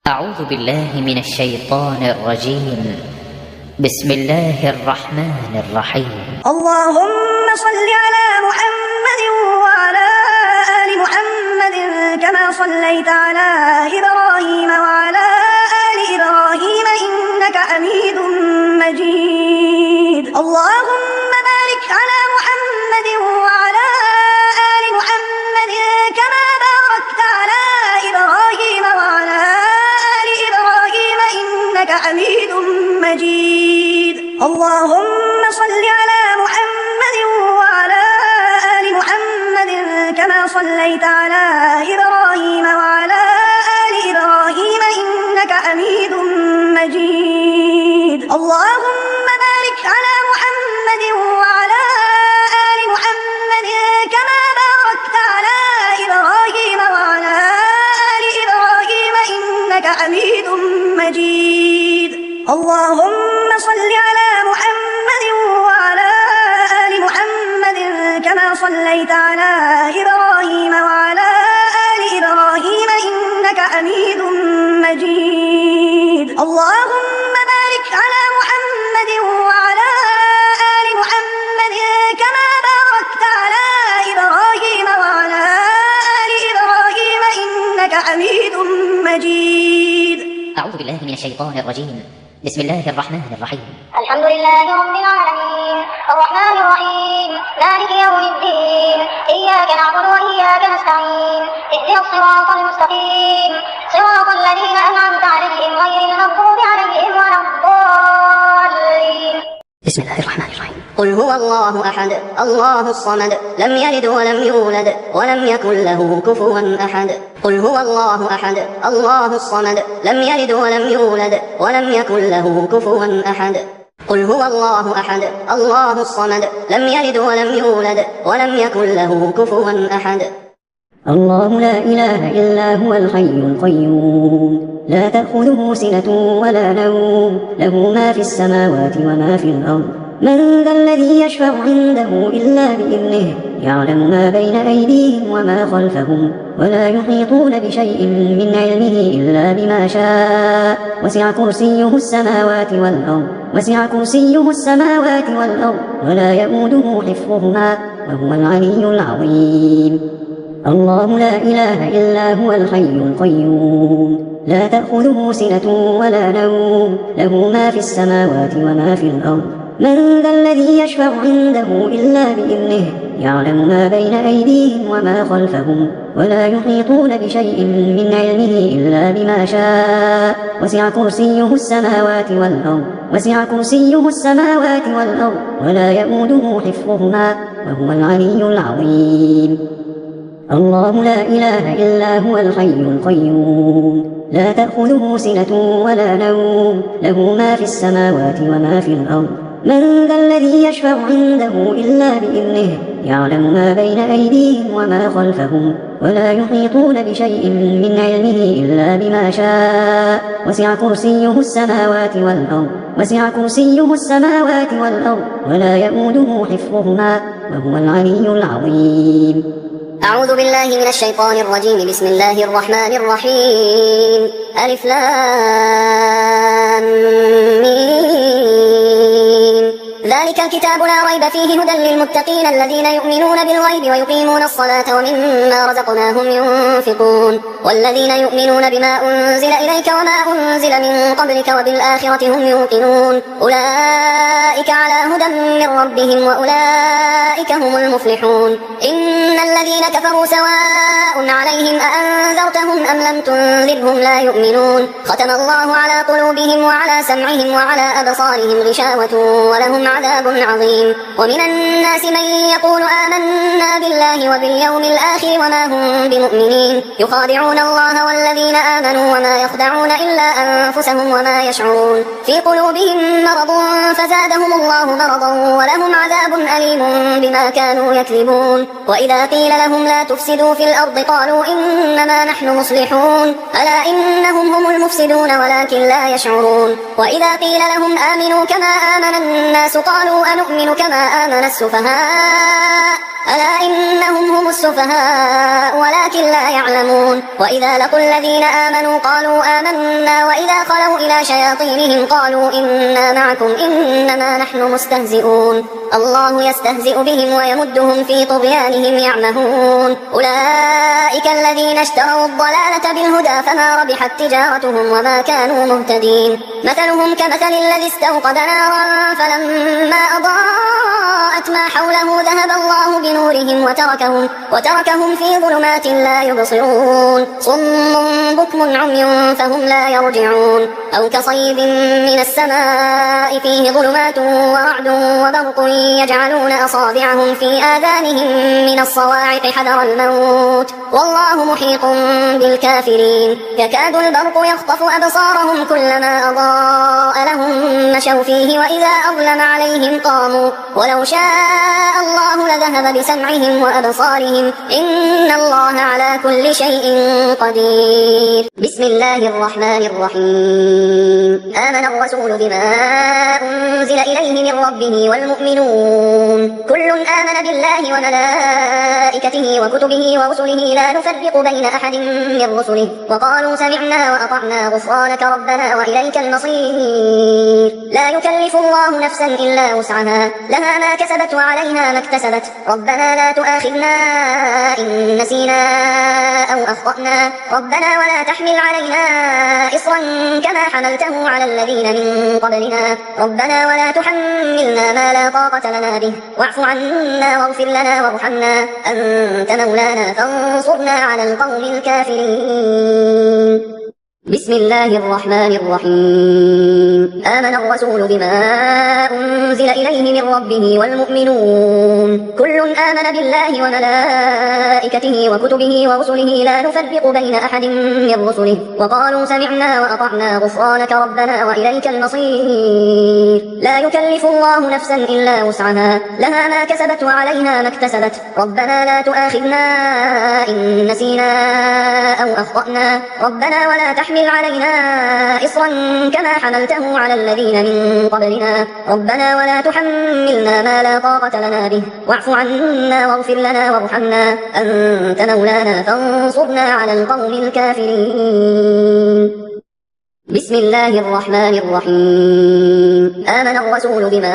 أعوذ بالله من الشيطان الرجيم. بسم الله الرحمن الرحيم. اللهم صل على محمد وعلى آل محمد كما صليت على إبراهيم وعلى آل إبراهيم إنك حميد مجيد. اللهم بارك على محمد وعلى آل محمد كما باركت على إبراهيم وعلى آل إبراهيم إنك حميد مجيد. اللهم صل على محمد وعلى آل محمد كما صليت على إبراهيم وعلى آل إبراهيم إنك حميد مجيد. اللهم بارك على محمد وعلى آل محمد كما باركت على إبراهيم وعلى آل إبراهيم إنك حميد مجيد. اللهم صل على محمد وعلى آل محمد كما صليت على إبراهيم وعلى آل إبراهيم إنك حميد مجيد. اللهم بارك على محمد وعلى آل محمد كما باركت على إبراهيم وعلى آل إبراهيم إنك حميد مجيد. أعوذ بالله من الشيطان الرجيم. بسم الله الرحمن الرحيم. الحمد لله رب العالمين الرحمن الرحيم مالك يوم الدين إياك نعبد وإياك نستعين اهدنا الصراط المستقيم صراط الذين أنعمت عليهم غير المغضوب عليهم ولا الضالين. بسم الله الرحمن الرحيم. قل هو الله أحد الله الصمد لم يلد ولم يولد ولم يكن له كفوا أحد. قل هو الله أحد الله الصمد لم يلد ولم يولد ولم يكن له كفوا أحد. قل هو الله أحد الله الصمد لم يلد ولم يولد ولم يكن له كفوا أحد. الله لا إله إلا هو الحي القيوم لا تأخذه سنة ولا نوم له ما في السماوات وما في الأرض. من ذا الذي يشفع عنده إلا بإذنه يعلم ما بين أيديهم وما خلفهم ولا يحيطون بشيء من علمه إلا بما شاء وسع كرسيه السماوات والأرض ولا يؤوده حفظهما وهو العلي العظيم. الله لا إله إلا هو الحي القيوم لا تأخذه سنة ولا نوم له ما في السماوات وما في الأرض. من ذا الذي يشفع عنده إلا بإذنه يعلم ما بين أيديهم وما خلفهم ولا يحيطون بشيء من علمه إلا بما شاء وسع كرسيه السماوات والأرض ولا يؤوده حفظهما وهو العلي العظيم. الله لا إله إلا هو الحي القيوم لا تأخذه سنة ولا نوم له ما في السماوات وما في الأرض. من ذا الذي يشفع عنده إلا بإذنه يعلم ما بين أيديهم وما خلفهم ولا يحيطون بشيء من علمه إلا بما شاء وسع كرسيه السماوات والأرض ولا يؤوده حفظهما وهو العلي العظيم. أعوذ بالله من الشيطان الرجيم. بسم الله الرحمن الرحيم. ألف لام ميم. ذلك الكتاب لا ريب فيه هدى للمتقين الذين يؤمنون بالغيب ويقيمون الصلاة ومما رزقناهم ينفقون والذين يؤمنون بما أنزل إليك وما أنزل من قبلك وبالآخرة هم يوقنون أولئك على هدى من ربهم وأولئك هم المفلحون. إن الذين كفروا سواء عليهم أأنذرتهم أم لم تنذرهم لا يؤمنون ختم الله على قلوبهم وعلى سمعهم وعلى أبصارهم غشاوة ولهم عذاب عظيم. ومن الناس من يقول آمنا بالله وباليوم الآخر وما هم بمؤمنين يخادعون الله والذين آمنوا وما يخدعون إلا أنفسهم وما يشعرون في قلوبهم مرض فزادهم الله مرضا ولهم عذاب أليم بما كانوا يكذبون. وإذا قيل لهم لا تفسدوا في الأرض قالوا إنما نحن مصلحون ألا إنهم هم المفسدون ولكن لا يشعرون. وإذا قيل لهم آمنوا كما آمن الناس قالوا أنؤمن كما آمن السفهاء ألا إنهم هم السفهاء ولكن لا يعلمون. وإذا لقوا الذين آمنوا قالوا آمنا وإذا خلوا إلى شياطينهم قالوا إنا معكم إنما نحن مستهزئون. الله يستهزئ بهم ويمدهم في طغيانهم يعمهون. أولئك الذين اشتروا الضلالة بالهدى فما ربحت تجارتهم وما كانوا مهتدين. مثلهم كمثل الذي استوقد نارا فلما أضاءت ما حوله ذهب الله بنورهم وتركهم في ظلمات لا يبصرون. صم بكم عمي فهم لا يرجعون. أو كصيب من السماء فيه ظلمات ورعد وبرق يجعلون أصابعهم في آذانهم من الصواعق حذر الموت والله محيط بالكافرين. يكاد البرق يخطف أبصارهم كلما أضاء لهم مشوا فيه وإذا أظلم عليهم قاموا ولو شاء الله لذهب بسمعهم وأبصارهم إن الله على كل شيء قدير. بسم الله الرحمن الرحيم. آمن الرسول بما أنزل إليه من ربه والمؤمنون كل آمن بالله وملائكته وكتبه ورسله لا نفرق بين أحد من رسله وقالوا سمعنا وأطعنا غفرانك ربنا وإليك المصير. لا يكلف الله نفسا إلا وسعها لها ما كسبت وعليها ما اكتسبت ربنا لا تؤاخذنا إن نسينا أو أخطأنا ربنا ولا تحمل علينا إصرا كما حملته على الذين من قبلنا ربنا ولا تحملنا ما لا طاقة لنا به واعف عنا واغفر لنا وارحمنا أنت مولانا فانصرنا على القوم الكافرين. بسم الله الرحمن الرحيم. آمن الرسول بما أنزل إليه من ربه والمؤمنون كل آمن بالله وملائكته وكتبه ورسله لا نفرق بين أحد من رسله وقالوا سمعنا وأطعنا غفرانك ربنا وإليك المصير. لا يكلف الله نفسا إلا وسعها لها ما كسبت وعليها ما اكتسبت ربنا لا تؤاخذنا إن نسينا أو أخطأنا ربنا ولا تحمل علينا إصرا كما حملته على الذين من قبلنا ربنا ولا تحملنا ما لا طاقة لنا به واعف عنا واغفر لنا وارحمنا أنت مولانا فانصرنا على القوم الكافرين. بسم الله الرحمن الرحيم. آمن الرسول بما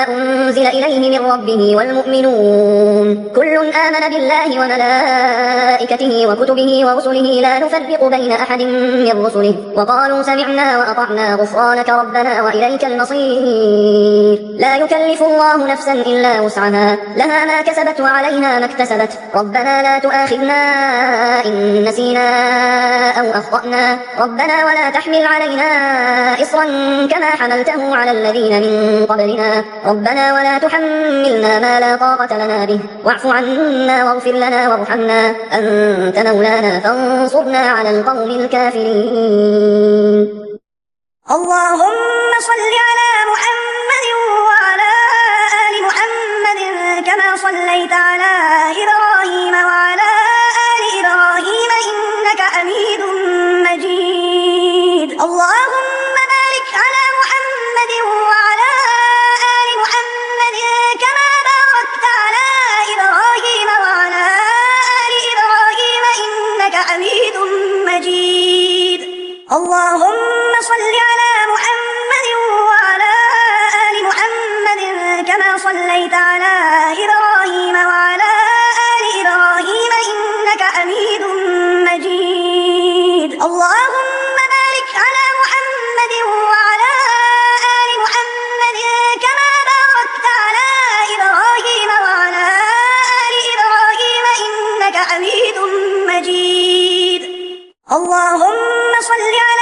أنزل إليه من ربه والمؤمنون كل آمن بالله وملائكته وكتبه ورسله لا نفرق بين أحد من رسله وقالوا سمعنا وأطعنا غفرانك ربنا وإليك المصير. لا يكلف الله نفسا إلا وسعها لها ما كسبت وعليها ما اكتسبت ربنا لا تؤاخذنا إن نسينا أو أخطأنا ربنا ولا تحمل علينا إصرا كما حملته على الذين من قبلنا ربنا ولا تحملنا ما لا طاقة لنا به واعف عنا واغفر لنا وارحمنا أنت مولانا فانصرنا على القوم الكافرين. اللهم صل على محمد وعلى آل محمد كما صليت على إبراهيم وعلى آل إبراهيم إنك حميد مجيد. اللهم بارك على محمد وعلى آل محمد كما باركت على إبراهيم وعلى آل إبراهيم إنك حميد مجيد. اللهم صل على محمد وعلى آل محمد كما صليت على إبراهيم وعلى آل إبراهيم إنك حميد مجيد. اللهم بارك على محمد وعلى آل محمد كما باركت على إبراهيم وعلى آل إبراهيم إنك حميد مجيد. اللهم صل على